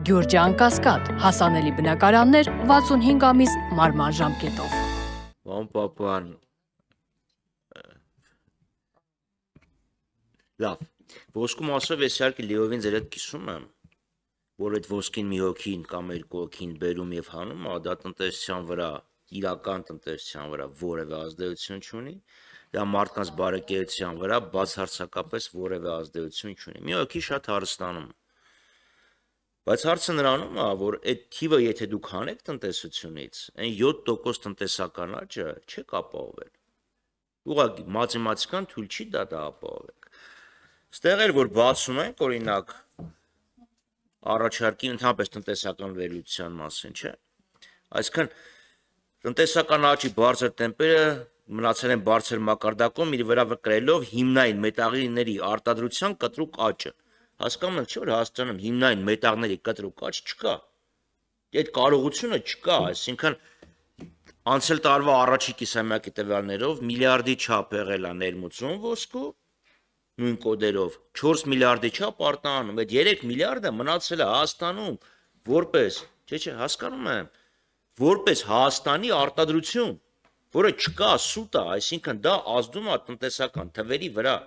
Գյուրջան Կասկադ, հասանելի բնակարաններ 65 ամիս մարման ժամկետով։ Պապան, լավ, ոսկու մասով ես իհարկե լիովին ձեր հետ կիսում եմ, որ այդ ոսկին մի հոգին կամ երկու հոգին բերում եւ հանում, դա տնտեսության վրա, իրական տնտեսության վրա որևէ ազդեցություն չունի, դա մարդկանց բարեկեցության վրա բացարձակապես որևէ ազդեցություն չունի։ Մի հոգի շատ հարստանում է։ Բայց հարցը նրանում է, որ այդ թիվը եթե դուք հանեք տնտեսությունից, այն 7% տնտեսական աճը չեք ապահովել։ Ուղղակի մաթեմատիկան թույլ չի դա ապահովեք։ Ստեղ էլ որ բացում ենք, օրինակ, առաջարկի ընդհանրապես տնտեսական վերլուծության մասին, չէ։ Այսինքն տնտեսական աճի բարձր տեմպերը մնացել են բարձր մակարդակում, իր վրա կրելով հիմնային մետաղների արտադրության կտրուկ աճը։ Հասկանում եք, չէ՞ որ Հայաստանում հիմնային մետաղների կտրուկ աճ չկա։ Այդ կարողությունը չկա, այսինքն անցյալ տարվա առաջի կիսամյակի տվյալներով միլիարդի չափ եղել է ներմուծում ոսկու, նույն կոդերով 4 միլիարդի չափ արտահանում, այդ 3 միլիարդը մնացել է Հայաստանում որպես, չէ, հասկանում եմ, որպես Հայաստանի արտադրություն, որը չկա, սուտ է, այսինքն դա ազդում է տնտեսական թվերի վրա։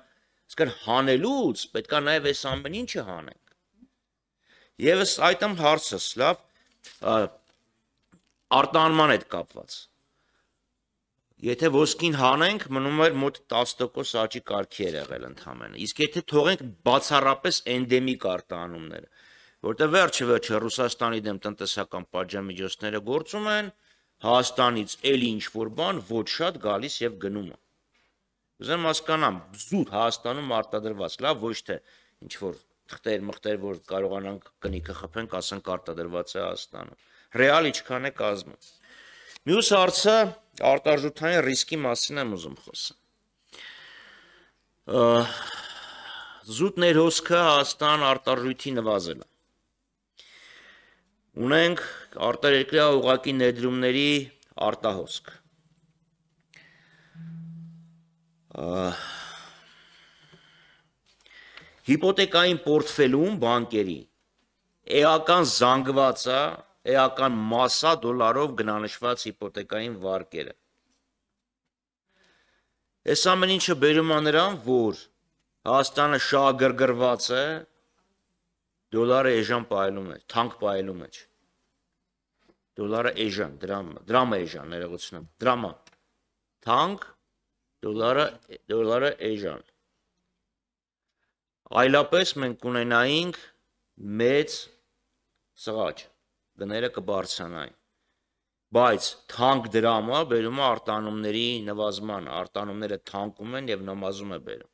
Իսկն հանելուց պետք է նաև այս ամեն ինչը հանենք։ Եվս այդ հարցս, լավ, արտահանման հետ կապված։ Եթե ոսկին հանենք, մնում էր մոտ 10% աճի կարգի էր եղել ընդհանրապես։ Իսկ եթե թողենք բացառապես էնդեմիկ արտահանումները, որտեղ վերջը Ռուսաստանի դեմ տնտեսական պատժամիջոցները գործում են, Հայաստանից էլի ինչ-որ բան ոչ շատ գալիս եւ գնում է։ Ուզեմ հասկանամ, զուտ Հայաստանում արտադրված, լավ, ոչ թե ինչ-որ թղթեր, որ կարողանանք կնիկը խփենք, ասենք արտադրված է Հայաստանում։ Ռեալ ինչքան է կազմում։ Մյուս հարցը արտարժութային ռիսկի մասին եմ ուզում խոսել։ Զուտ ներհոսքը Հայաստան արտարժույթի նվազել է։ Ունենք արտերկրյա ուղղակի ներդրումների արտահոսք։ Հիպոթեկային պորտֆելում բանկերի էական զանգվածա, էական մասա դոլարով գնանշված հիպոթեկային վարկերը։ Այս ամեն ինչը բերում է նրան, որ Հայաստանը շահագրգռված է, դոլարը էժան պահելում է, թանկ պահելում է։ Դոլարը էժան, դրամը էժան, ներողություն, դրամը թանկ, դոլարը էժան։ Այլապես մենք կունենայինք մեծ սղաճ, գները կբարձրանային։ Բայց թանկ դրամը բերում է արտահանումների նվազման, արտահանումները թանկում են եւ նվազում է բերում։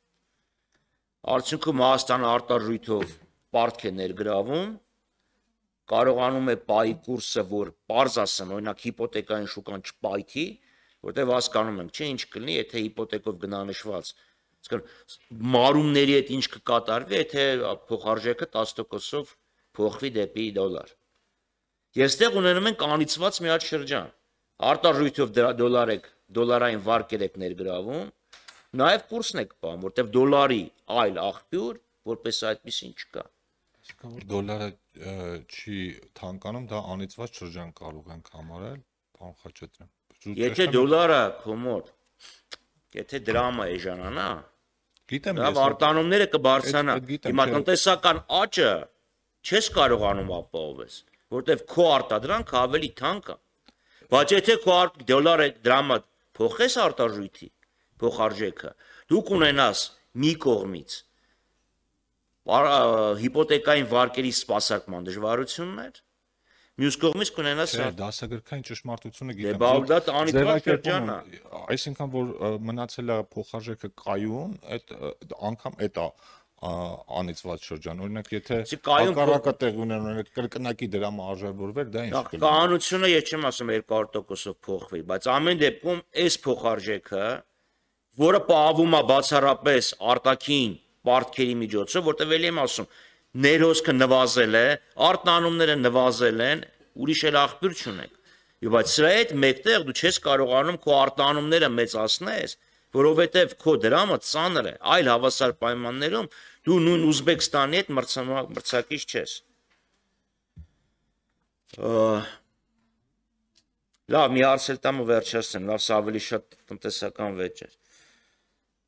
Արդյունքում Հայաստանը արտարժույթով պարտք է ներգրավում, կարողանում է պահի կուրսը, որ պարզ ասեմ, օրինակ հիպոթեկային շուկան չպայթի, որտեղ հասկանում ենք, չէ, ինչ կլինի, եթե հիպոթեկով գնանշված, մարումների հետ ինչ կկատարվի, եթե փոխարժեքը 10%-ով փոխվի դեպի դոլար։ Ես տեղ ունենում ենք անիծված մի հատ շրջան, արտարժույթով դոլարային վարկեր եք ներգրավում, նաև կուրսն եք պահում, որտեղ դոլարի այլ աղբյուր, որպես այդպեսին չկա։ Որ դոլարը չի թանկանում, դա անիծված շրջան կարող ենք համարել, պարոն Խաչատրյան։ Եթե դոլարը կոմոդ, եթե դրամը էժանանա, լավ արտահանումները կբարձրանա։ Հիմա տնտեսական աճը չես կարողանում ապահովես, որտեղ քո արտադրանքը ավելի թանկ է։ Բայց եթե քո դրամը փոխես արտարժույթի փոխարժեքը, դու կունենաս մի կողմից հիպոթեկային վարկերի սպասարկման դժվարություններ, մյուս կողմից կունենաս դասագրքային ճշմարտությունը գիտեմ։ Դե դա անիծված շրջան է։ Այսինքն որ մնացել է փոխարժեքը կայուն, այդ անգամ էդ է անիծված շրջան։ Օրինակ եթե հակառակը տեղ ունեն, օրինակ կրկնակի դրամը արժևորվեր, դա ինչ կլինի։ Կանոնությունը ես չեմ ասում 200%-ով փոխվի, բայց ամեն դեպքում այս փոխարժեքը, որը պահվում է բացառապես արտաքին պարտքերի միջոցով, որտեղ ելի եմ ասում, ներհոսքը նվազել է, արտահանումները նվազել են, ուրիշ էլ աղբյուր չունենք։ Բայց սրա հետ մեկտեղ դու չես կարողանում քո արտահանումները մեծացնես, որովհետև քո դրամը ծանր է, այլ հավասար պայմաններում դու նույն Ուզբեկստանի հետ մրցակից չես։ Լավ, մի հարց էլ տամ ու վերջացնեմ, լավ, սա ավելի շատ տնտեսական վեճ է։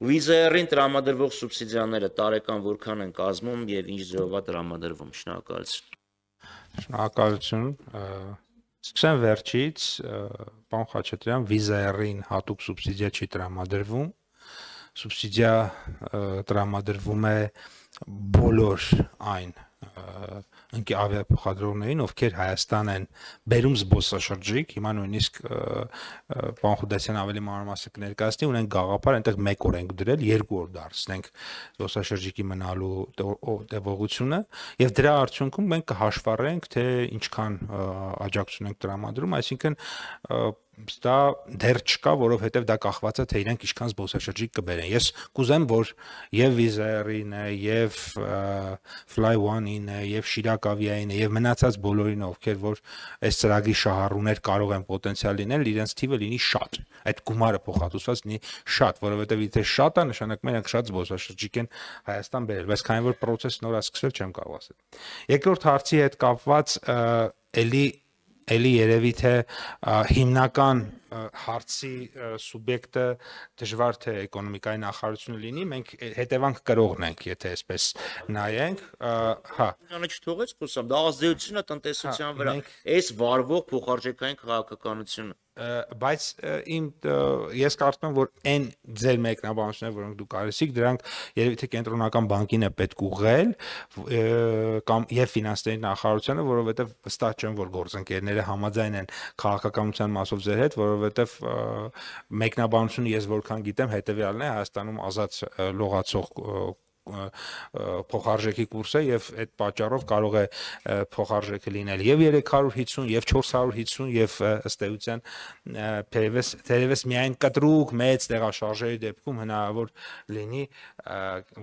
Վիզայերին տրամադրվող սուբսիդիաները տարեկան որքան են կազմում եւ ինչ ձևով է տրամադրվում։ Շնորհակալություն։ Շնորհակալություն։ Սկսեմ վերջից, պարոն Խաչատրյան, վիզայերին հատուկ սուբսիդիա չի տրամադրվում։ Սուբսիդիա տրամադրվում է բոլոր այն ավիափոխադրողներին, ովքեր Հայաստան են բերում զբոսաշրջիկ, հիմա նույնիսկ պարոն Խուդասյան ավելի մանրամասն կներկայացնի, ունենք գաղափար, այնտեղ 1 օր ենք դրել, 2 օր դարձնենք զբոսաշրջիկի մնալու տևողությունը, եւ դրա արդյունքում մենք կհաշվառենք, թե ինչքան աջակցություն ենք տրամադրում, այսինքն դա դեռ չկա, որովհետև դա կախված է թե իրենք ինչքան զբոսաշրջիկ կբերեն։ Ես կուզեմ, որ եւ Wizz-Air-ին է, եւ Fly1-ին է, եւ Շիրակ ավիային է, եւ մնացած բոլորին, ովքեր որ այս ծրագրի շահառուներ կարող են պոտենցիալ լինել, իրենց թիվը լինի շատ։ Այդ գումարը փոխհատուցված լինի շատ, որովհետև եթե շատ է, նշանակում է իրենք շատ զբոսաշրջիկ են Հայաստան բերել, բայց քանի որ process նոր է սկսվել, չեմ կարող ասել։ Երկրորդ հարցի հետ կապված էլի երևի թե հիմնական հարցի սուբյեկտը դժվար թե էկոնոմիկայի նախարարությունը լինի, մենք հետևանք կրողն ենք, եթե այսպես նայենք, հա։ Անը չթողեց խոսամ, դա ազդեցություն է տնտեսության վրա, այս վարվող փոխարժեքային քաղաքականությունը։ Բայց ես կարծում եմ, որ այն ձեր մեկնաբանությունները, որոնք դուք արեցիք, դրանք երևի թե կենտրոնական բանկին է պետք ուղղել կամ եւ ֆինանսների նախարարությանը, որովհետեւ վստահ չեմ, որ գործընկերները համաձայն են քաղաքականության մասով ձեր հետ, որովհետեւ մեկնաբանությունը ես որքան գիտեմ, հետեւյալն է Հայաստանում ազատ լողացող փոխարժեքի կուրսը եւ այդ պատճառով կարող է փոխարժեքը լինել եւ 350 եւ 450 եւ ըստ էության թերևս միայն կտրուկ մեծ տեղաշարժերի դեպքում հնարավոր լինի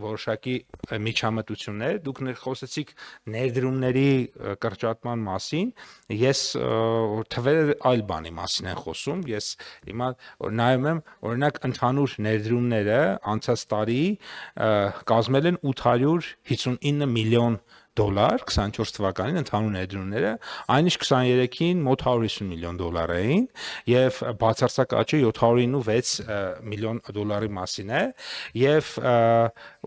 որոշակի միջամտություններ։ Դուք խոսեցիք ներդրումների կրճատման մասին, ես թվերը այլ բանի մասին են խոսում, ես հիմա նայում եմ օրինակ ընդհանուր ներդրումները անցած տարի կազմել են 859 միլիոն դոլար 24 թվականին ընդհանուր ներդրումները, այնինչ 23-ին մոտ 150 միլիոն դոլար էին եւ բացարձակ աճը 796 միլիոն դոլարի մասին է եւ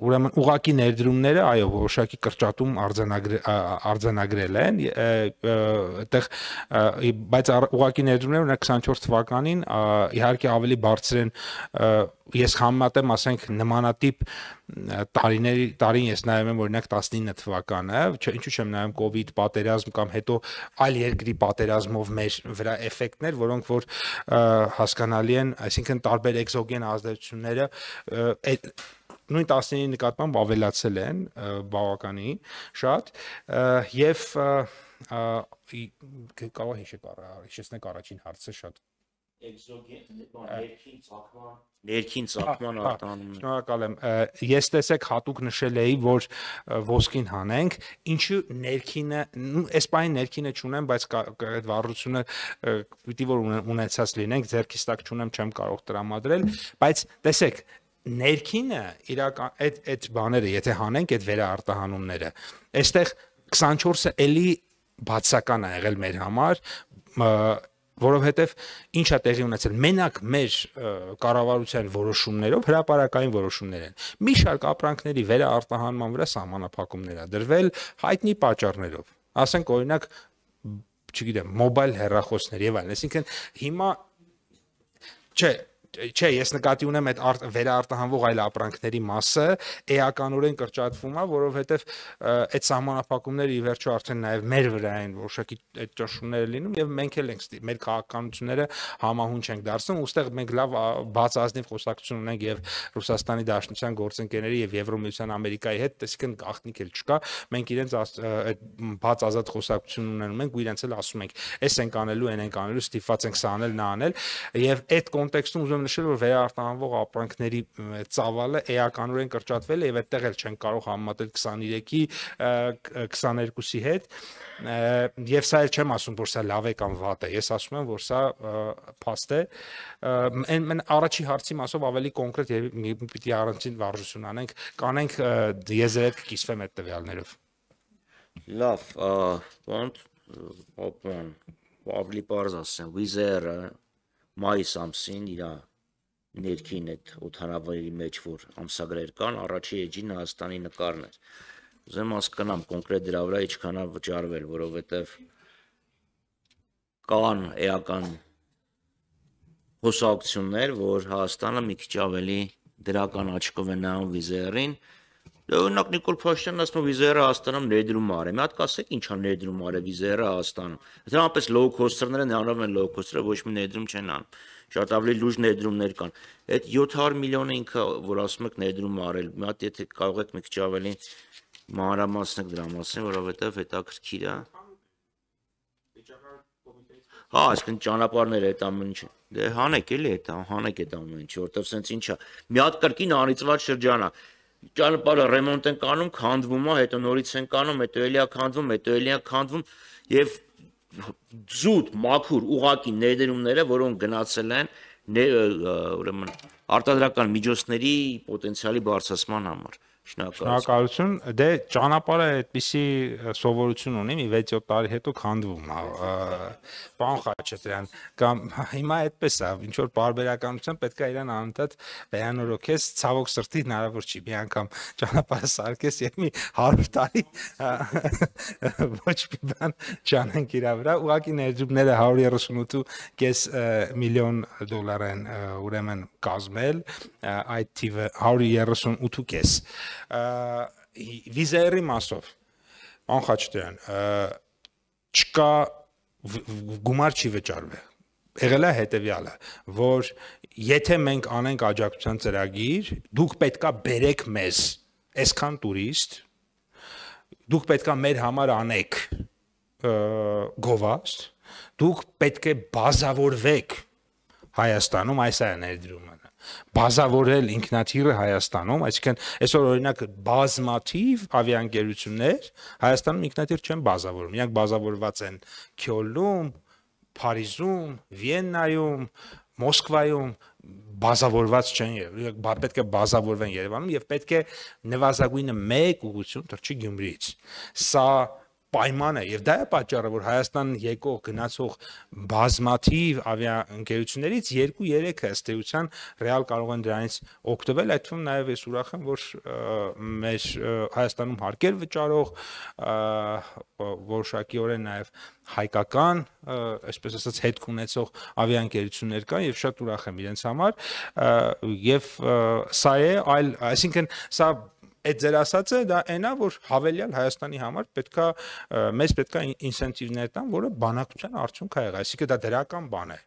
ուրեմն ուղղակի ներդրումները այո որոշակի կրճատում արձանագրել են այդտեղ բայց ուղղակի ներդրումները օրինակ 24 թվականին իհարկե ավելի բարձր են ես համեմատեմ ասենք նմանատիպ տարին ես նայում եմ օրինակ 19 թվականը, ինչու չեմ նայում կոവിഡ് պատերազմ կամ հետո այլ երկրի պատերազմով մեր վրա էֆեկտներ, որոնք որ հասկանալի են, այսինքն տարբեր էկզոգեն ազդեցությունները նույն 19-ի նկատմամբ ավելացել են բավականին շատ եւ կարող հիշեցնեք առաջին հարցը շատ ներքին ծագման արտահանումներ։ Շնորհակալ եմ։ Ես տեսեք հատուկ նշել էի, որ ոսկին հանենք, ինչու ներքինը, այս բանի ներքինը չունեմ, բայց այդ վառությունը պիտի որ ունեցած լինենք, ձեռքիս տակ չունեմ, չեմ կարող տրամադրել, բայց տեսեք ներքինը իրական այդ բաները, եթե հանենք այդ վերարտահանումները, այստեղ 24-ը էլի բացական է եղել մեր համար, որովհետև ինչա տեղի ունեցել մենակ մեր կառավարության որոշումներով հրապարակային որոշումներ են մի շարք ապրանքների վերարտահանման վրա սահմանափակումներ ա դրվել հայտնի պատճառներով ասենք օրինակ չգիտեմ մոբայլ հեռախոսներ եւ այլն այսինքն հիմա Չէ, ես նկատի ունեմ այդ վերարտահանվող այլ ապրանքների մասը էականորեն կրճատվում է, որովհետև այդ սահմանափակումները ի վերջո արդեն նաև մեր վրա են որոշակի այդ ճնշումները լինում եւ մենք էլ ենք մեր քաղաքականությունները համահունչ ենք դարձնում, ուստեղ մենք լավ բաց ազնիվ խոսակցություն ունենք եւ Ռուսաստանի Դաշնության գործընկերների եւ Եվրոմիության Ամերիկայի հետ, այսինքն գաղտնիք էլ չկա, մենք իրենց այդ բաց ազատ խոսակցություն ունենում ենք ու իրենց էլ ասում ենք, էս ենք անելու, այն ենք անելու, ստիպված ենք սա անել, նա անել եւ այդ կոնտեքստում ուզում նշել որ վերարտահանվող ապրանքների ծավալը էականորեն կրճատվել է եւ այդտեղ էլ չեն կարող համեմատել 23-ի 22-ի հետ եւ սա էլ չեմ ասում որ սա լավ է կամ վատ է ես ասում եմ որ սա փաստ է այն առաջի հարցի մասով ավելի կոնկրետ եւ պիտի առանցին վարժություն անենք կանենք եզրեր կիսվեմ այդ տվյալներով լավ ոնց ավելի բարձ ասեմ, Wizz Air-ը մայիս ամսին իր ներքին այդ օդանավերի մեջ որ ամսագրեր կան, առաջի էջին Հայաստանի նկարն էր։ Ուզեմ հասկանամ կոնկրետ դրա վրա ինչքան է վճարվել, որովհետև կան էական խոսակցություններ, որ Հայաստանը մի քիչ ավելի դրական աչքով է նայում Wizz Air-ին, օրինակ Նիկոլ Փաշինյանն ասում է Wizz Air-ը Հայաստանում ներդրում արի։ Մի հատ կասեք ինչա ներդրում արի Wizz Air-ը Հայաստանում։ Դրանպես low cost-երները նրանով են low cost-երը, ոչ մի ներդրում չեն անում։ Շատ ավելի լուրջ ներդրումներ կան։ Այդ 700 միլիոնը ինքը, որ ասում եք ներդրում արել, մի հատ եթե կարող եք մի քիչ ավելի մանրամասնեք դրա մասին, որովհետև հետաքրքիր է։ Հա, այսինքն ճանապարհները այդ ամեն ինչը։ Դե հանեք էլի հանեք այդ ամեն ինչը, որտեվ սենց ինչա։ Մի հատ կրկին անիծված շրջան է։ Ճանապարհը ռեմոնտ են կանում, քանդվում է, հետո նորից են կանում, հետո էլիա քանդվում, հետո էլիա քանդվում եւ զուտ մաքուր ուղակի ներդրումները, որոնք գնացել են ուրեմն արտադրական միջոցների պոտենցիալի բարձրացման համար։ Շնորհակալություն, դե ճանապարհը այդպիսի սովորություն ունի, մի 6-7 տարի հետո քանդվում է։ Պարոն Խաչատրյան, կամ հիմա այդպես է, ինչ որ բարբերականության պետք է իրան անընդհատ վերանորոգես, ցավոք սրտի հնարավոր չի մի անգամ ճանապարհը սարքես եւ մի 100 տարի ոչ մի բան չանենք իրա վրա, ուղղակի ներդրումները 138.5 միլիոն դոլար են ուրեմն կազմել, այդ թիվը 138.5 Wizz Air-ի մասով պարոն Խաչատրյան չկա գումար չի վճարվել եղել է հետևյալը որ եթե մենք անենք աջակցության ծրագիր դուք պետքա բերեք մեզ այսքան տուրիստ դուք պետքա մեր համար անեք գովազդ դուք պետք է բազավորվեք Հայաստանում այս է ներդրումը բազավորել ինքնաթիռը Հայաստանում, այսինքն այսօր օրինակ բազմաթիվ ավիաընկերություններ Հայաստանում ինքնաթիռ չեն բազավորում, իրանք բազավորված են Քյոլնում, Փարիզում, Վիեննայում, Մոսկվայում բազավորված չեն եւ պետք է բազավորվեն Երևանում եւ պետք է նվազագույնը մեկ ուղղություն թռչի Գյումրիից։ Սա պայման է եւ դա է պատճառը որ Հայաստան եկող գնացող բազմաթիվ ավիաընկերություններից 2-3-ը ըստ էության ռեալ կարող են դրանից օգտվել այդ թվում նաեւ ես ուրախ եմ որ մեր Հայաստանում հարկեր վճարող որոշակիորեն նաեւ հայկական այսպես ասած հետք ունեցող ավիաընկերություններ կան եւ շատ ուրախ եմ իրենց համար եւ սա է այլ այսինքն սա այդ ձեր ասածը դա այնա որ հավելյալ Հայաստանի համար պետքա մեզ պետքա ինսենտիվներ տան որը բանակցության արդյունք է եղել այսինքն դա դրական բան է